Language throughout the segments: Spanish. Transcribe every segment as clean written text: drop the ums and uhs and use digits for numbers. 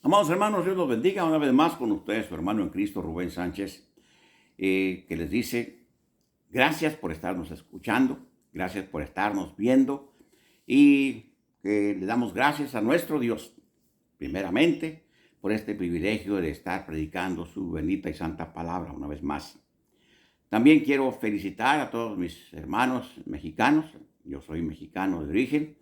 Amados hermanos, Dios los bendiga una vez más con ustedes, su hermano en Cristo, Rubén Sánchez, que les dice gracias por estarnos escuchando, gracias por estarnos viendo y que le damos gracias a nuestro Dios, primeramente, por este privilegio de estar predicando su bendita y santa palabra una vez más. También quiero felicitar a todos mis hermanos mexicanos, yo soy mexicano de origen,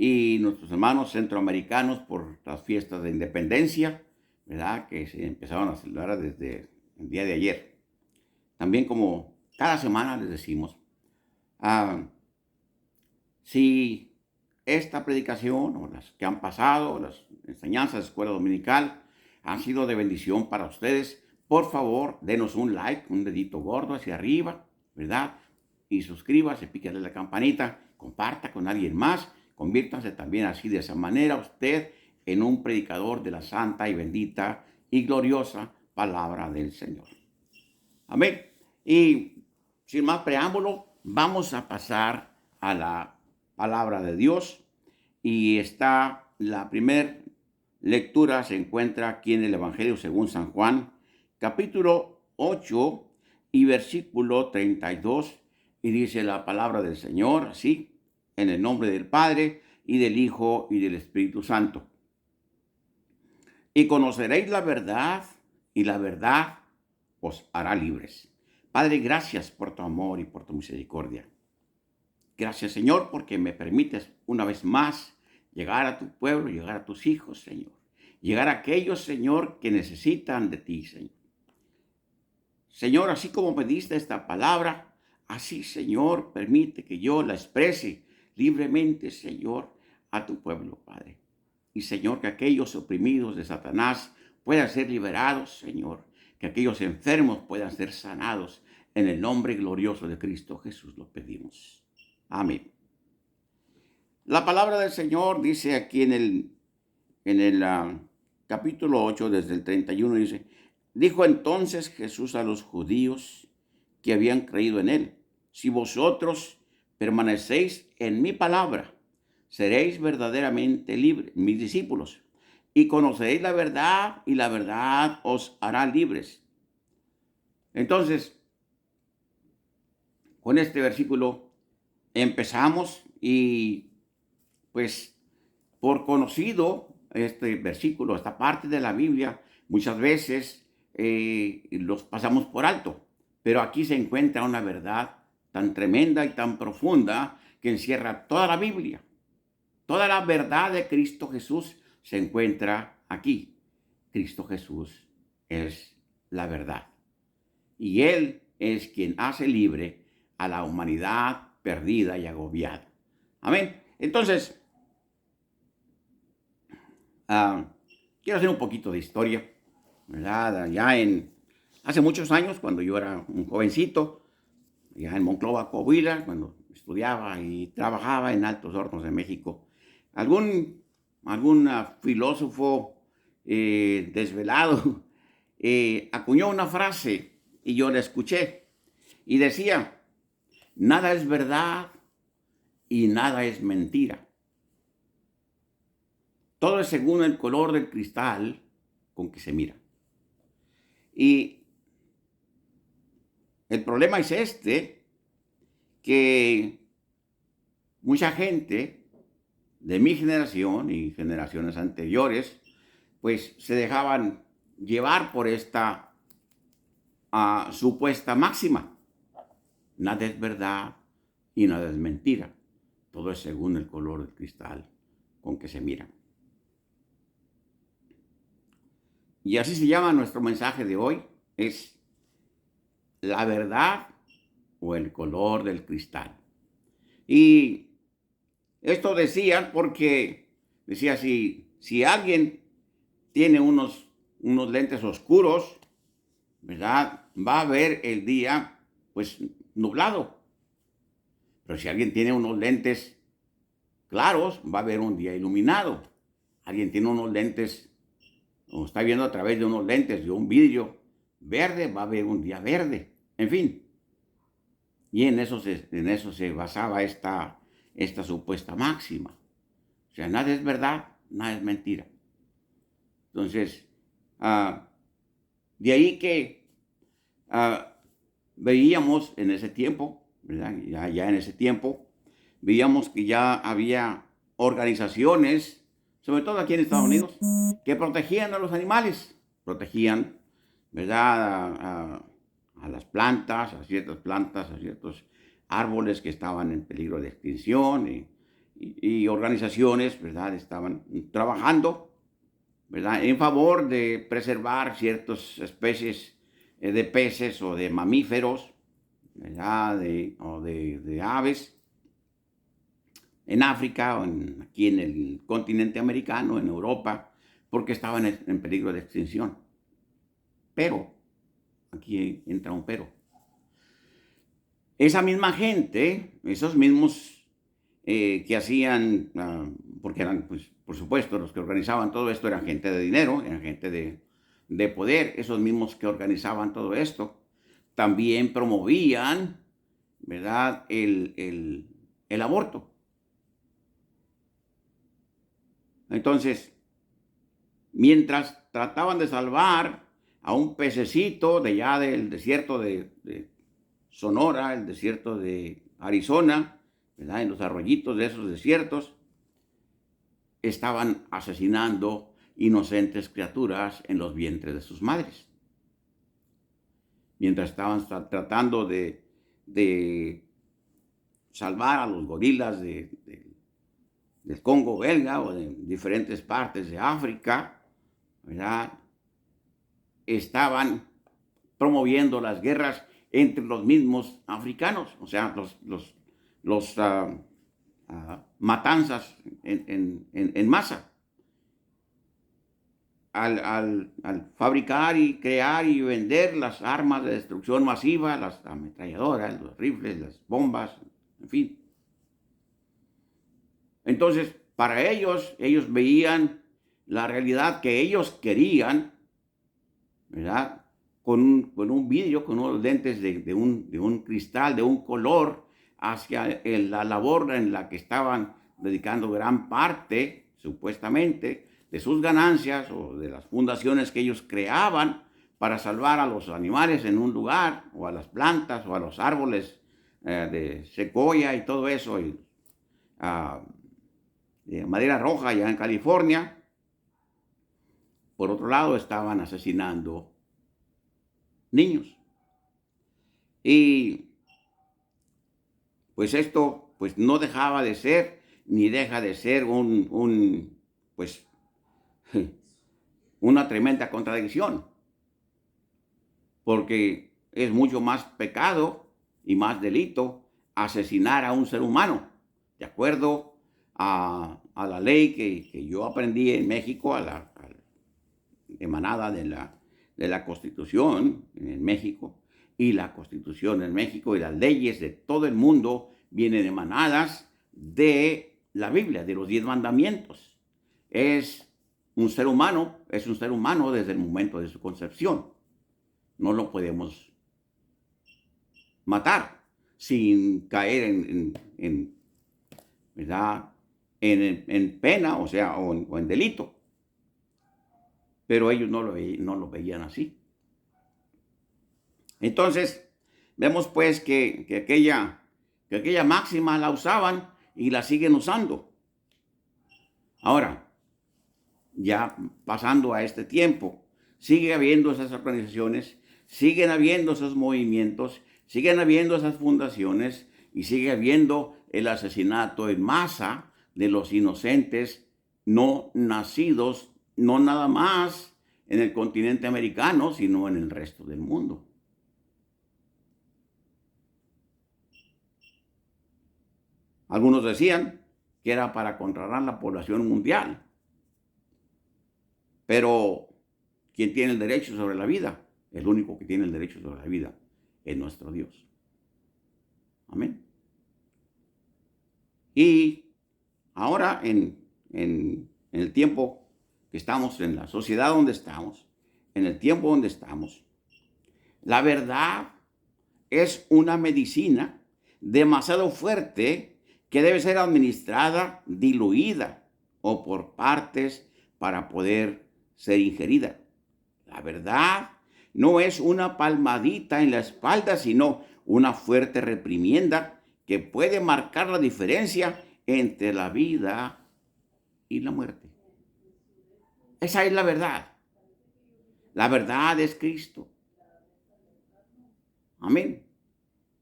y nuestros hermanos centroamericanos por las fiestas de independencia, ¿verdad? Que se empezaron a celebrar desde el día de ayer. También como cada semana les decimos, ah, si esta predicación o las que han pasado, las enseñanzas de escuela dominical, han sido de bendición para ustedes, por favor, denos un like, un dedito gordo hacia arriba, ¿verdad? Y suscríbase, píquele la campanita, comparta con alguien más, conviértanse también así de esa manera usted en un predicador de la santa y bendita y gloriosa palabra del Señor. Amén. Y sin más preámbulo, vamos a pasar a la palabra de Dios. Y está la primera lectura, se encuentra aquí en el Evangelio según San Juan, capítulo 8 y versículo 32. Y dice la palabra del Señor así, en el nombre del Padre y del Hijo y del Espíritu Santo. Y conoceréis la verdad, y la verdad os hará libres. Padre, gracias por tu amor y por tu misericordia. Gracias, Señor, porque me permites una vez más llegar a tu pueblo, llegar a tus hijos, Señor. Llegar a aquellos, Señor, que necesitan de ti, Señor. Señor, así como me diste esta palabra, así, Señor, permite que yo la exprese libremente, Señor, a tu pueblo, Padre. Y, Señor, que aquellos oprimidos de Satanás puedan ser liberados, Señor. Que aquellos enfermos puedan ser sanados. En el nombre glorioso de Cristo Jesús lo pedimos. Amén. La palabra del Señor dice aquí en el capítulo 8, desde el 31, dice, dijo entonces Jesús a los judíos que habían creído en él, si vosotros permanecéis en mi palabra, seréis verdaderamente libres, mis discípulos, y conoceréis la verdad, y la verdad os hará libres. Entonces, con este versículo empezamos y pues por conocido este versículo, esta parte de la Biblia, muchas veces los pasamos por alto, pero aquí se encuentra una verdad tan tremenda y tan profunda que encierra toda la Biblia. Toda la verdad de Cristo Jesús se encuentra aquí. Cristo Jesús es la verdad. Y Él es quien hace libre a la humanidad perdida y agobiada. Amén. Entonces, quiero hacer un poquito de historia, ¿verdad? Hace muchos años, cuando yo era un jovencito, ya en Monclova, Coahuila, cuando estudiaba y trabajaba en Altos Hornos de México, algún filósofo desvelado acuñó una frase y yo la escuché y decía, nada es verdad y nada es mentira. Todo es según el color del cristal con que se mira. Y el problema es que mucha gente de mi generación y generaciones anteriores, pues se dejaban llevar por esta supuesta máxima. Nada es verdad y nada es mentira. Todo es según el color del cristal con que se mira. Y así se llama nuestro mensaje de hoy, es la verdad o el color del cristal. Y esto decía porque, decía, si alguien tiene unos lentes oscuros, ¿verdad? Va a ver el día, pues, nublado. Pero si alguien tiene unos lentes claros, va a ver un día iluminado. Alguien tiene unos lentes o está viendo a través de unos lentes, de un vidrio verde, va a haber un día verde. En fin. Y en eso se basaba esta supuesta máxima. O sea, nada es verdad, nada es mentira. Entonces, de ahí que veíamos en ese tiempo, ¿verdad? Ya en ese tiempo, veíamos que ya había organizaciones, sobre todo aquí en Estados Unidos, que protegían a los animales, protegían, ¿verdad? A las plantas, a ciertos árboles que estaban en peligro de extinción y organizaciones, ¿verdad? Estaban trabajando, ¿verdad? En favor de preservar ciertas especies de peces o de mamíferos, ¿verdad? De aves en África o aquí en el continente americano, en Europa, porque estaban en peligro de extinción. Pero, aquí entra un pero. Esa misma gente, esos mismos que hacían, porque eran, pues, por supuesto, los que organizaban todo esto eran gente de dinero, eran gente de poder, esos mismos que organizaban todo esto, también promovían, ¿verdad?, el aborto. Entonces, mientras trataban de salvar a un pececito de allá del desierto de Sonora, el desierto de Arizona, ¿verdad?, en los arroyitos de esos desiertos, estaban asesinando inocentes criaturas en los vientres de sus madres. Mientras estaban tratando de salvar a los gorilas del Congo belga o de diferentes partes de África, ¿verdad?, estaban promoviendo las guerras entre los mismos africanos, o sea, los matanzas en masa. Al fabricar y crear y vender las armas de destrucción masiva, las ametralladoras, los rifles, las bombas, en fin. Entonces, para ellos veían la realidad que ellos querían, ¿verdad?, con un vidrio, con unos lentes de un cristal, de un color, hacia la labor en la que estaban dedicando gran parte, supuestamente, de sus ganancias o de las fundaciones que ellos creaban para salvar a los animales en un lugar, o a las plantas, o a los árboles de secoya y todo eso, y de madera roja allá en California. Por otro lado, estaban asesinando niños. Y pues esto pues no dejaba de ser, ni deja de ser pues una tremenda contradicción, porque es mucho más pecado y más delito asesinar a un ser humano, de acuerdo a la ley que yo aprendí en México, emanada de la Constitución en México, y la Constitución en México y las leyes de todo el mundo vienen emanadas de la Biblia, de los 10 mandamientos. Es un ser humano desde el momento de su concepción. No lo podemos matar sin caer ¿verdad?, en pena, o sea, o en delito. Pero ellos no lo veían así. Entonces, vemos pues que aquella máxima la usaban y la siguen usando. Ahora, ya pasando a este tiempo, sigue habiendo esas organizaciones, siguen habiendo esos movimientos, siguen habiendo esas fundaciones y sigue habiendo el asesinato en masa de los inocentes no nacidos, no nada más en el continente americano, sino en el resto del mundo. Algunos decían que era para controlar la población mundial. Pero ¿quién tiene el derecho sobre la vida? El único que tiene el derecho sobre la vida es nuestro Dios. Amén. Y ahora en el tiempo que estamos, en la sociedad donde estamos, en el tiempo donde estamos, la verdad es una medicina demasiado fuerte que debe ser administrada diluida o por partes para poder ser ingerida. La verdad no es una palmadita en la espalda, sino una fuerte reprimienda que puede marcar la diferencia entre la vida y la muerte. Esa es la verdad. La verdad es Cristo. Amén.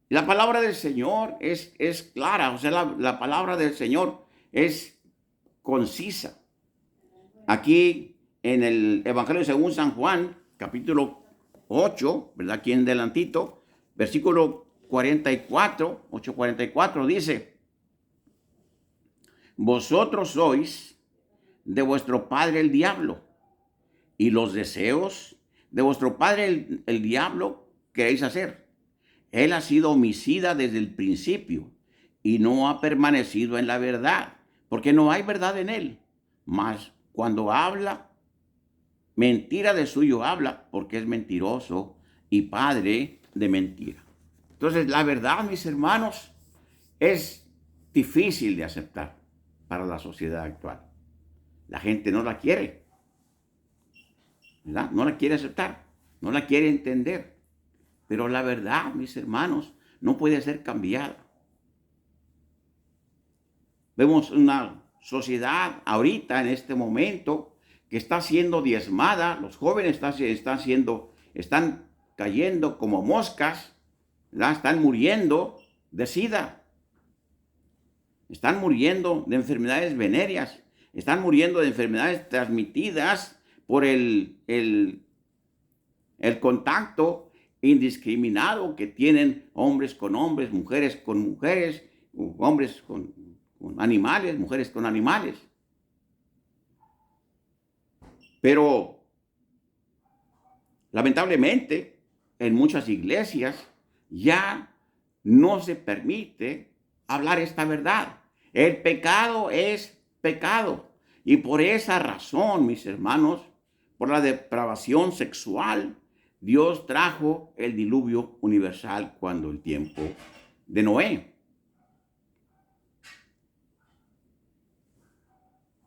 La palabra del Señor es clara, o sea, la palabra del Señor es concisa. Aquí en el Evangelio según San Juan, capítulo 8, ¿verdad? Aquí en delantito, versículo 44, 8:44 dice: vosotros sois de vuestro padre el diablo, y los deseos de vuestro padre el diablo queréis hacer. Él ha sido homicida desde el principio y no ha permanecido en la verdad, porque no hay verdad en él. Mas cuando habla, mentira de suyo habla, porque es mentiroso y padre de mentira. Entonces, la verdad, mis hermanos, es difícil de aceptar para la sociedad actual. La gente no la quiere, ¿verdad? No la quiere aceptar, no la quiere entender. Pero la verdad, mis hermanos, no puede ser cambiada. Vemos una sociedad ahorita, en este momento, que está siendo diezmada. Los jóvenes están cayendo como moscas, ¿verdad? Están muriendo de SIDA. Están muriendo de enfermedades venéreas. Están muriendo de enfermedades transmitidas por el contacto indiscriminado que tienen hombres con hombres, mujeres con mujeres, hombres con animales, mujeres con animales. Pero lamentablemente en muchas iglesias ya no se permite hablar esta verdad. El pecado es pecado. Y por esa razón, mis hermanos, por la depravación sexual, Dios trajo el diluvio universal cuando el tiempo de Noé.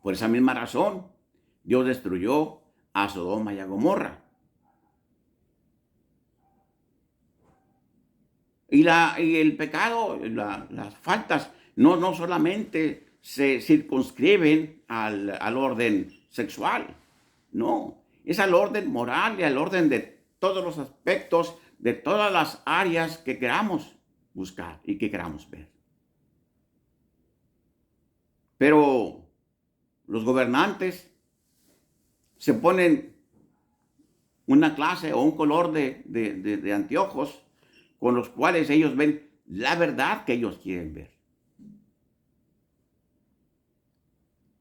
Por esa misma razón, Dios destruyó a Sodoma y a Gomorra. Y el pecado, las faltas, no solamente se circunscriben al orden sexual, no, es al orden moral y al orden de todos los aspectos, de todas las áreas que queramos buscar y que queramos ver. Pero los gobernantes se ponen una clase o un color de anteojos con los cuales ellos ven la verdad que ellos quieren ver.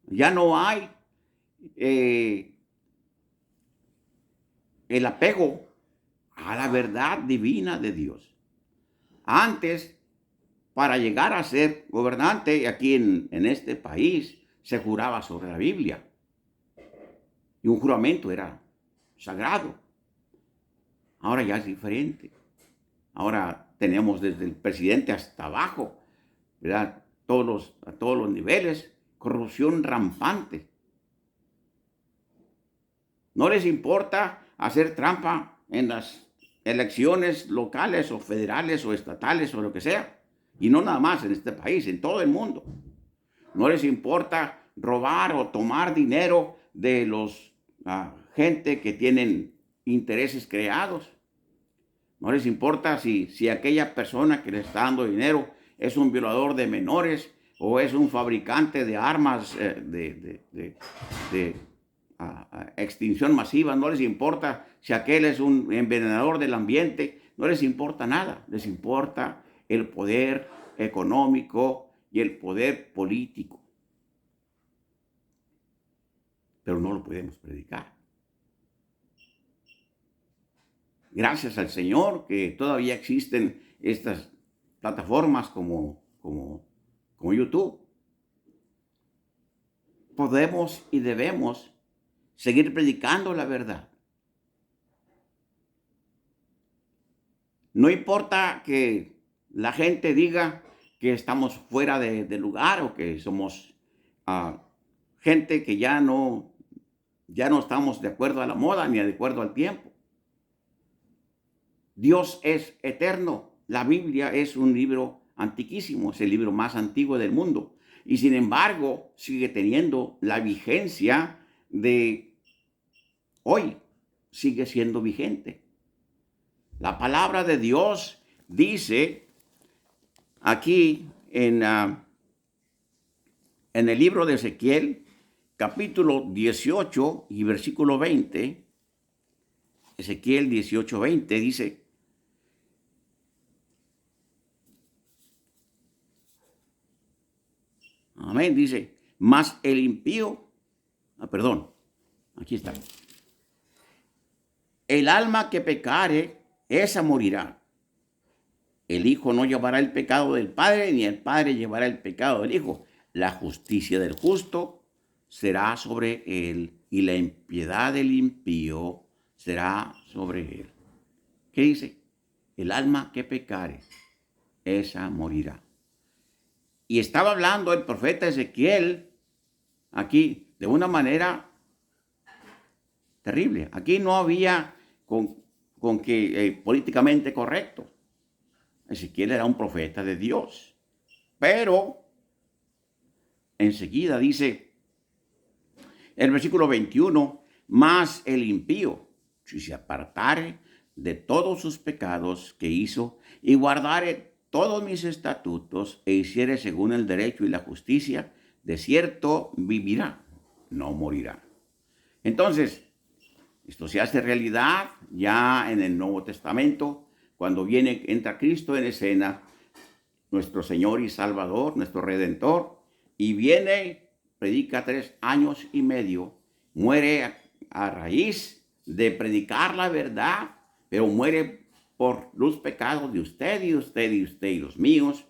Ya no hay el apego a la verdad divina de Dios. Antes, para llegar a ser gobernante aquí en este país, se juraba sobre la Biblia. Y un juramento era sagrado. Ahora ya es diferente. Ahora tenemos desde el presidente hasta abajo, ¿verdad? A todos los niveles, corrupción rampante. No les importa hacer trampa en las elecciones locales o federales o estatales o lo que sea. Y no nada más en este país, en todo el mundo. No les importa robar o tomar dinero de los gente que tienen intereses creados. No les importa si aquella persona que le está dando dinero es un violador de menores o es un fabricante de armas de extinción masiva. No les importa si aquel es un envenenador del ambiente. No les importa nada. Les importa el poder económico y el poder político. Pero no lo podemos predicar. Gracias al Señor que todavía existen estas plataformas como YouTube. Podemos y debemos seguir predicando la verdad. No importa que la gente diga que estamos fuera de lugar o que somos gente que ya no Ya no estamos de acuerdo a la moda ni de acuerdo al tiempo. Dios es eterno. La Biblia es un libro antiquísimo, es el libro más antiguo del mundo. Y sin embargo, sigue teniendo la vigencia de hoy. Sigue siendo vigente. La palabra de Dios dice aquí en el libro de Ezequiel, capítulo 18 y versículo 20, Ezequiel 18, 20 dice: amén, dice, mas el impío, perdón, aquí está. El alma que pecare, esa morirá. El hijo no llevará el pecado del padre, ni el padre llevará el pecado del hijo. La justicia del justo será sobre él, y la impiedad del impío será sobre él. ¿Qué dice? El alma que pecare, esa morirá. Y estaba hablando el profeta Ezequiel aquí de una manera terrible. Aquí no había con que políticamente correcto. Ezequiel era un profeta de Dios. Pero enseguida dice el versículo 21, mas el impío, si se apartare de todos sus pecados que hizo y guardare todos mis estatutos e hiciere según el derecho y la justicia, de cierto vivirá, no morirá. Entonces, esto se hace realidad ya en el Nuevo Testamento, cuando entra Cristo en escena, nuestro Señor y Salvador, nuestro Redentor, y viene, predica 3 años y medio, muere a raíz de predicar la verdad, pero muere por los pecados de usted y usted y usted y los míos.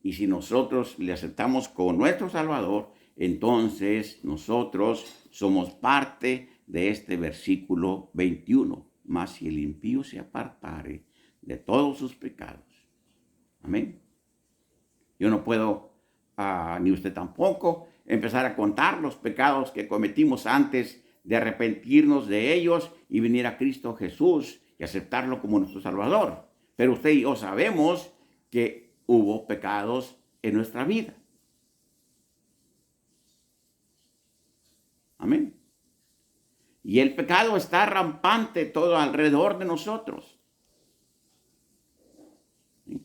Y si nosotros le aceptamos como nuestro Salvador, entonces nosotros somos parte de este versículo 21. Mas si el impío se apartare de todos sus pecados. Amén. Yo no puedo, ni usted tampoco, empezar a contar los pecados que cometimos antes de arrepentirnos de ellos y venir a Cristo Jesús y aceptarlo como nuestro Salvador. Pero usted y yo sabemos que hubo pecados en nuestra vida. Amén. Y el pecado está rampante todo alrededor de nosotros. ¿Sí?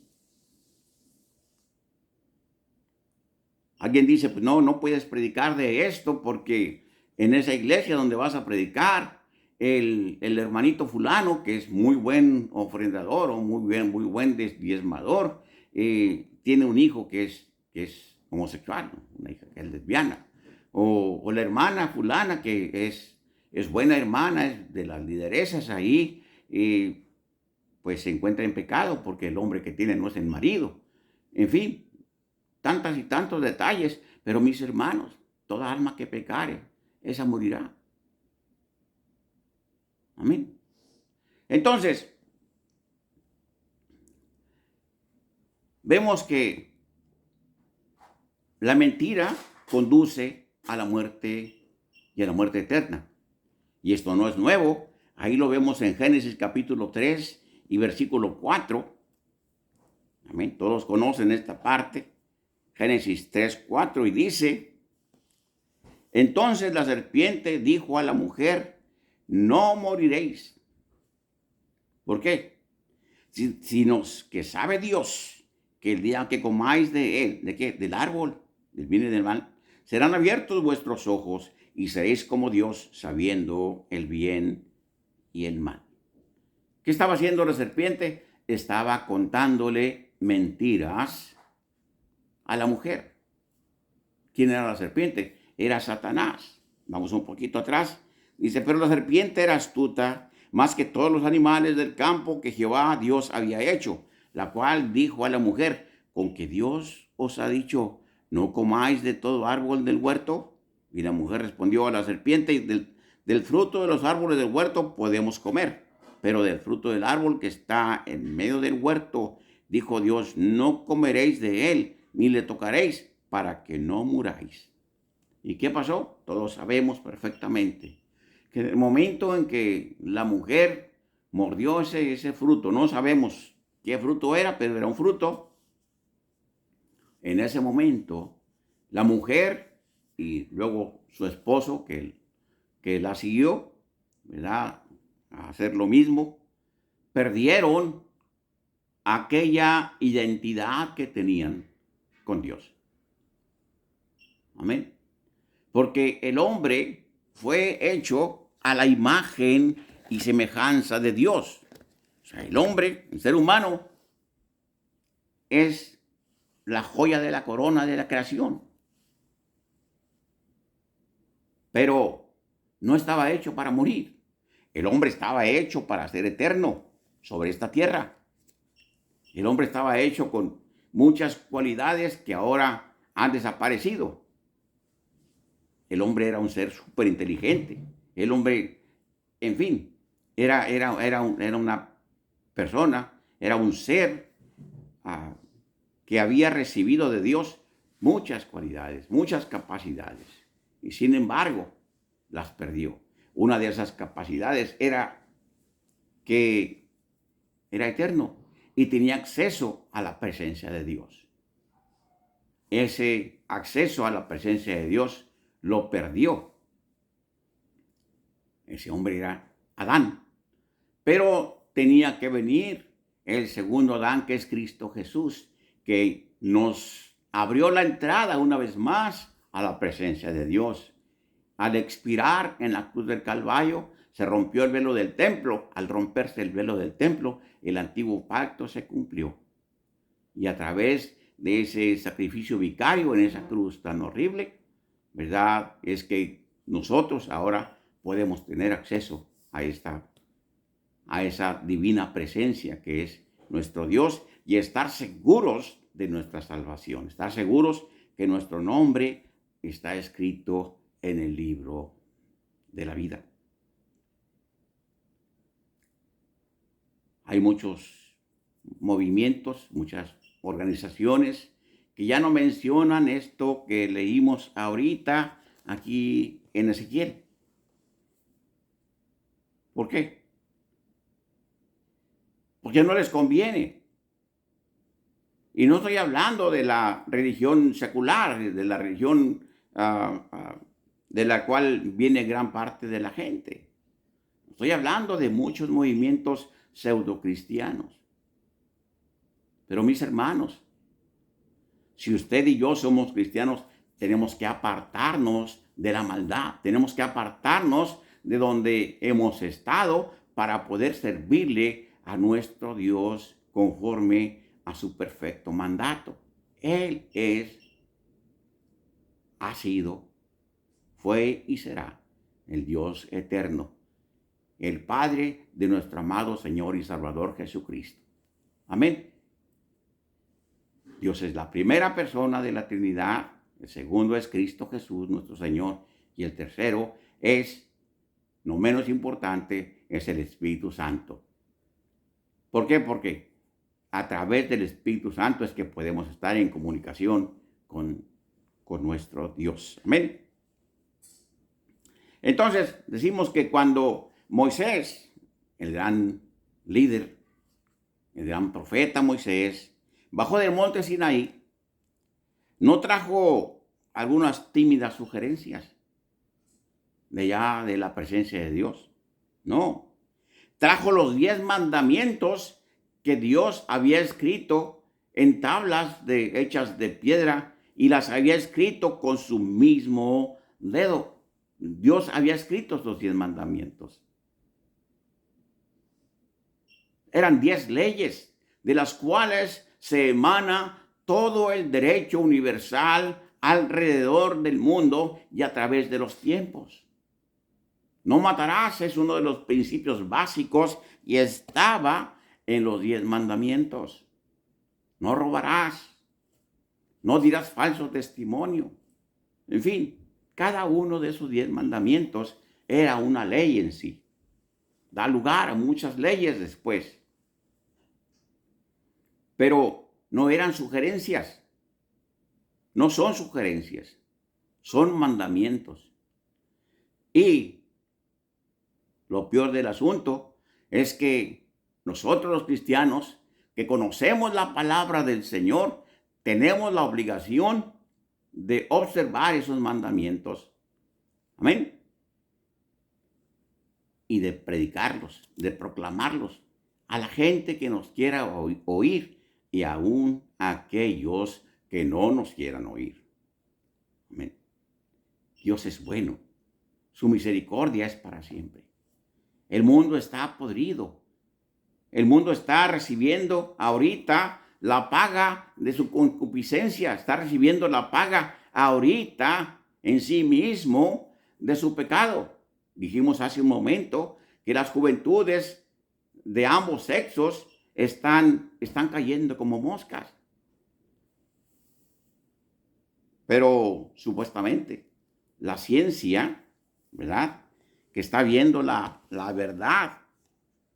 Alguien dice, pues no puedes predicar de esto porque en esa iglesia donde vas a predicar, el hermanito fulano, que es muy buen ofrendador o muy buen diezmador, tiene un hijo que es homosexual, una hija que es lesbiana. O la hermana fulana que es buena hermana, es de las lideresas ahí, pues se encuentra en pecado porque el hombre que tiene no es el marido. En fin, tantas y tantos detalles, pero mis hermanos, toda alma que pecare, esa morirá. Amén. Entonces, vemos que la mentira conduce a la muerte y a la muerte eterna. Y esto no es nuevo. Ahí lo vemos en Génesis capítulo 3 y versículo 4. Amén. Todos conocen esta parte. Génesis 3, 4 y dice: entonces la serpiente dijo a la mujer: no moriréis. ¿Por qué? Sino que sabe Dios que el día que comáis de él, ¿de qué? Del árbol, del bien y del mal, serán abiertos vuestros ojos y seréis como Dios, sabiendo el bien y el mal. ¿Qué estaba haciendo la serpiente? Estaba contándole mentiras a la mujer. ¿Quién era la serpiente? Era Satanás. Vamos un poquito atrás. Dice, pero la serpiente era astuta, más que todos los animales del campo que Jehová Dios había hecho, la cual dijo a la mujer, ¿con que Dios os ha dicho, no comáis de todo árbol del huerto? Y la mujer respondió a la serpiente, del fruto de los árboles del huerto podemos comer, pero del fruto del árbol que está en medio del huerto, dijo Dios, no comeréis de él, ni le tocaréis, para que no muráis. ¿Y qué pasó? Todos sabemos perfectamente. que en el momento en que la mujer mordió ese fruto, no sabemos qué fruto era, pero era un fruto, en ese momento la mujer y luego su esposo que la siguió, ¿verdad?, a hacer lo mismo, perdieron aquella identidad que tenían con Dios. Amén. Porque el hombre fue hecho a la imagen y semejanza de Dios. O sea, el hombre, el ser humano, es la joya de la corona de la creación. Pero no estaba hecho para morir. El hombre estaba hecho para ser eterno sobre esta tierra. El hombre estaba hecho con muchas cualidades que ahora han desaparecido. El hombre era un ser súper inteligente. El hombre, en fin, era una persona, era un ser que había recibido de Dios muchas cualidades, muchas capacidades. Y sin embargo, las perdió. Una de esas capacidades era que era eterno y tenía acceso a la presencia de Dios. Ese acceso a la presencia de Dios lo perdió. Ese hombre era Adán. Pero tenía que venir el segundo Adán, que es Cristo Jesús, que nos abrió la entrada una vez más a la presencia de Dios. Al expirar en la cruz del Calvario, se rompió el velo del templo. Al romperse el velo del templo, el antiguo pacto se cumplió. Y a través de ese sacrificio vicario en esa cruz tan horrible, ¿verdad?, es que nosotros ahora podemos tener acceso a esa divina presencia que es nuestro Dios y estar seguros de nuestra salvación, estar seguros que nuestro nombre está escrito en el libro de la vida. Hay muchos movimientos, muchas organizaciones que ya no mencionan esto que leímos ahorita aquí en Ezequiel. ¿Por qué? Porque no les conviene. Y no estoy hablando de la religión secular, de la religión de la cual viene gran parte de la gente. Estoy hablando de muchos movimientos pseudocristianos. Pero mis hermanos, si usted y yo somos cristianos, tenemos que apartarnos de la maldad. Tenemos que apartarnos de donde hemos estado para poder servirle a nuestro Dios conforme a su perfecto mandato. Él ha sido, fue y será el Dios eterno, el Padre de nuestro amado Señor y Salvador Jesucristo. Amén. Dios es la primera persona de la Trinidad, el segundo es Cristo Jesús, nuestro Señor, y el tercero es, no menos importante, es el Espíritu Santo. ¿Por qué? Porque a través del Espíritu Santo es que podemos estar en comunicación con nuestro Dios. Amén. Entonces, decimos que cuando Moisés, el gran líder, el gran profeta Moisés, bajó del monte Sinaí, no trajo algunas tímidas sugerencias de la presencia de Dios. No. Trajo los 10 mandamientos que Dios había escrito en tablas hechas de piedra y las había escrito con su mismo dedo. Dios había escrito estos 10 mandamientos. Eran 10 leyes de las cuales se emana todo el derecho universal alrededor del mundo y a través de los tiempos. No matarás es uno de los principios básicos y estaba en los 10 mandamientos. No robarás. No dirás falso testimonio. En fin, cada uno de esos 10 mandamientos era una ley en sí. Da lugar a muchas leyes después. Pero no eran sugerencias. No son sugerencias. Son mandamientos. Y lo peor del asunto es que nosotros los cristianos que conocemos la palabra del Señor, tenemos la obligación de observar esos mandamientos. Amén. Y de predicarlos, de proclamarlos a la gente que nos quiera oír y aún a aquellos que no nos quieran oír. Amén. Dios es bueno. Su misericordia es para siempre. El mundo está podrido. El mundo está recibiendo ahorita la paga de su concupiscencia. Está recibiendo la paga ahorita en sí mismo de su pecado. Dijimos hace un momento que las juventudes de ambos sexos están cayendo como moscas. Pero supuestamente la ciencia, ¿verdad?, que está viendo la verdad,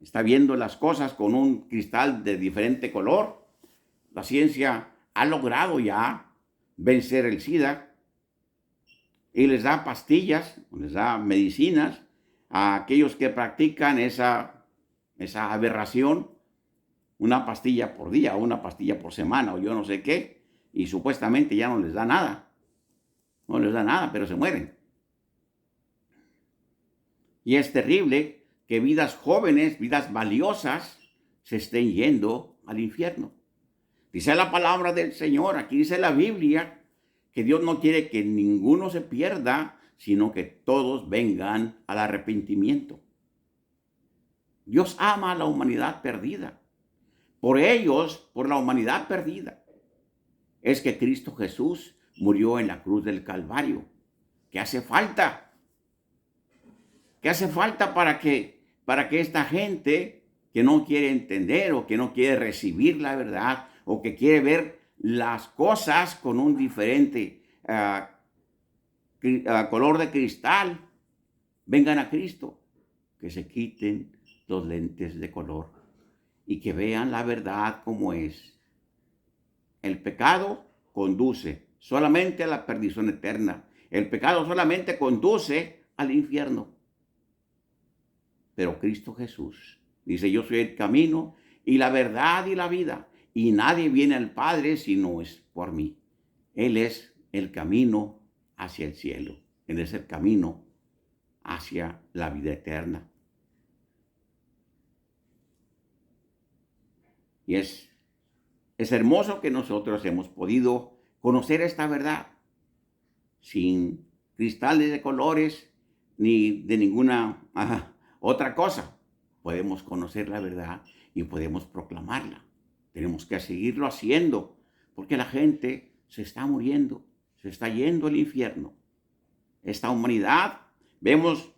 está viendo las cosas con un cristal de diferente color. La ciencia ha logrado ya vencer el SIDA y les da pastillas, les da medicinas a aquellos que practican esa aberración, una pastilla por día, o una pastilla por semana, o yo no sé qué, y supuestamente ya no les da nada. No les da nada, pero se mueren. Y es terrible que vidas jóvenes, vidas valiosas, se estén yendo al infierno. Dice la palabra del Señor, aquí dice la Biblia, que Dios no quiere que ninguno se pierda, sino que todos vengan al arrepentimiento. Dios ama a la humanidad perdida. Por ellos, por la humanidad perdida, es que Cristo Jesús murió en la cruz del Calvario. ¿Qué hace falta? ¿Qué hace falta para que esta gente que no quiere entender o que no quiere recibir la verdad o que quiere ver las cosas con un diferente color de cristal, vengan a Cristo? Que se quiten los lentes de color y que vean la verdad como es. El pecado conduce solamente a la perdición eterna. El pecado solamente conduce al infierno. Pero Cristo Jesús dice: yo soy el camino y la verdad y la vida, y nadie viene al Padre si no es por mí. Él es el camino hacia el cielo. Él es el camino hacia la vida eterna. Y es hermoso que nosotros hemos podido conocer esta verdad sin cristales de colores ni de ninguna otra cosa. Podemos conocer la verdad y podemos proclamarla. Tenemos que seguirlo haciendo porque la gente se está muriendo, se está yendo al infierno. Esta humanidad, vemos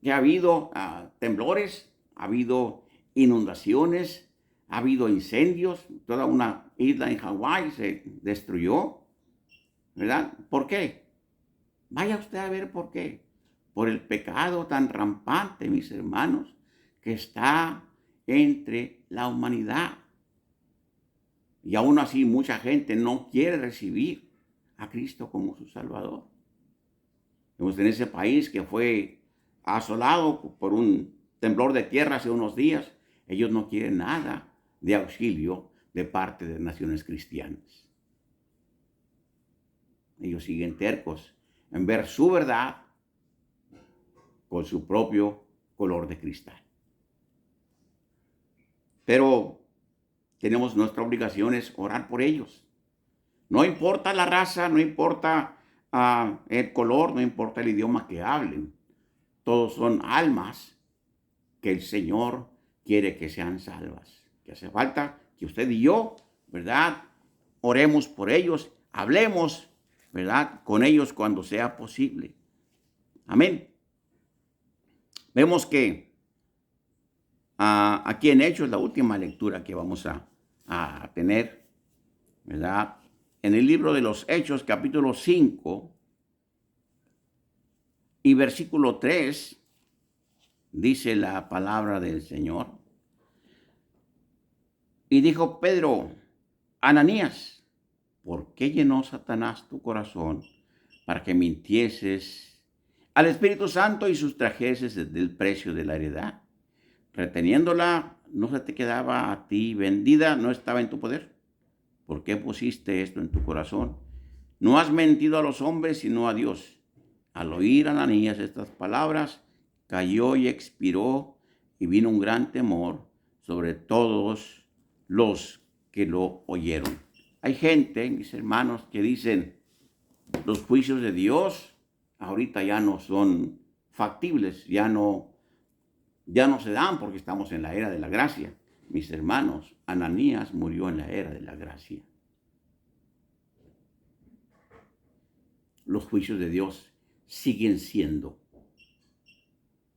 que ha habido temblores, ha habido inundaciones, ha habido incendios, toda una isla en Hawái se destruyó, ¿verdad? ¿Por qué? Vaya usted a ver por qué. Por el pecado tan rampante, mis hermanos, que está entre la humanidad. Y aún así mucha gente no quiere recibir a Cristo como su Salvador. Vemos en ese país que fue asolado por un temblor de tierra hace unos días, ellos no quieren nada de auxilio de parte de naciones cristianas. Ellos siguen tercos en ver su verdad con su propio color de cristal. Pero tenemos nuestra obligación es orar por ellos. No importa la raza, no importa el color, no importa el idioma que hablen. Todos son almas que el Señor quiere que sean salvas. Que hace falta que usted y yo, ¿verdad?, oremos por ellos, hablemos, ¿verdad?, con ellos cuando sea posible. Amén. Vemos que aquí en Hechos, la última lectura que vamos a tener, ¿verdad?, en el libro de los Hechos, capítulo 5 y versículo 3, dice la palabra del Señor. Y dijo Pedro: Ananías, ¿por qué llenó Satanás tu corazón para que mintieses al Espíritu Santo y sustrajeses del precio de la heredad. Reteniéndola, no se te quedaba a ti vendida, no estaba en tu poder. ¿Por qué pusiste esto en tu corazón? No has mentido a los hombres, sino a Dios. Al oír Ananías estas palabras, cayó y expiró, y vino un gran temor sobre todos los que lo oyeron. Hay gente, mis hermanos, que dicen, los juicios de Dios ahorita ya no son factibles, ya no se dan porque estamos en la era de la gracia. Mis hermanos, Ananías murió en la era de la gracia. Los juicios de Dios siguen siendo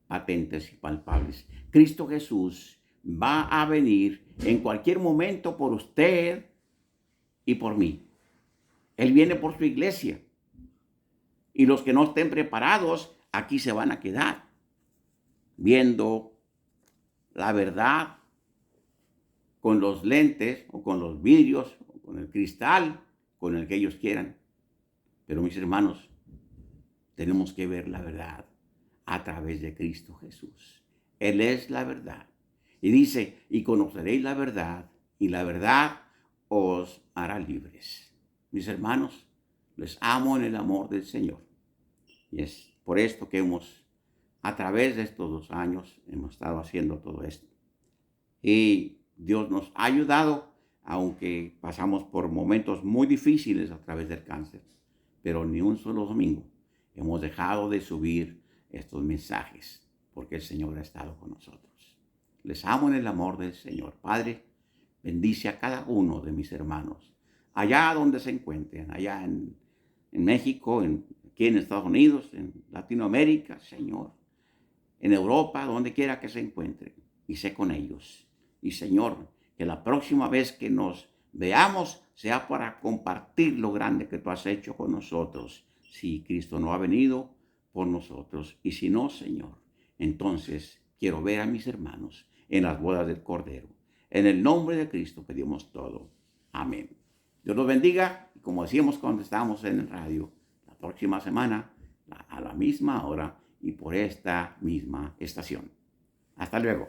patentes y palpables. Cristo Jesús va a venir en cualquier momento por usted y por mí. Él viene por su iglesia. Y los que no estén preparados, aquí se van a quedar viendo la verdad con los lentes o con los vidrios o con el cristal con el que ellos quieran. Pero mis hermanos, tenemos que ver la verdad a través de Cristo Jesús. Él es la verdad. Y dice, y conoceréis la verdad, y la verdad os hará libres. Mis hermanos, les amo en el amor del Señor. Y es por esto que a través de estos 2 años, hemos estado haciendo todo esto. Y Dios nos ha ayudado, aunque pasamos por momentos muy difíciles a través del cáncer. Pero ni un solo domingo hemos dejado de subir estos mensajes, porque el Señor ha estado con nosotros. Les amo en el amor del Señor. Padre, bendice a cada uno de mis hermanos, allá donde se encuentren, allá en México, aquí en Estados Unidos, en Latinoamérica, Señor, en Europa, donde quiera que se encuentren, y sé con ellos. Y Señor, que la próxima vez que nos veamos sea para compartir lo grande que tú has hecho con nosotros. Si Cristo no ha venido por nosotros, y si no, Señor, entonces quiero ver a mis hermanos en las bodas del Cordero. En el nombre de Cristo pedimos todo. Amén. Dios los bendiga. Y como decíamos cuando estábamos en el radio, la próxima semana, a la misma hora y por esta misma estación. Hasta luego.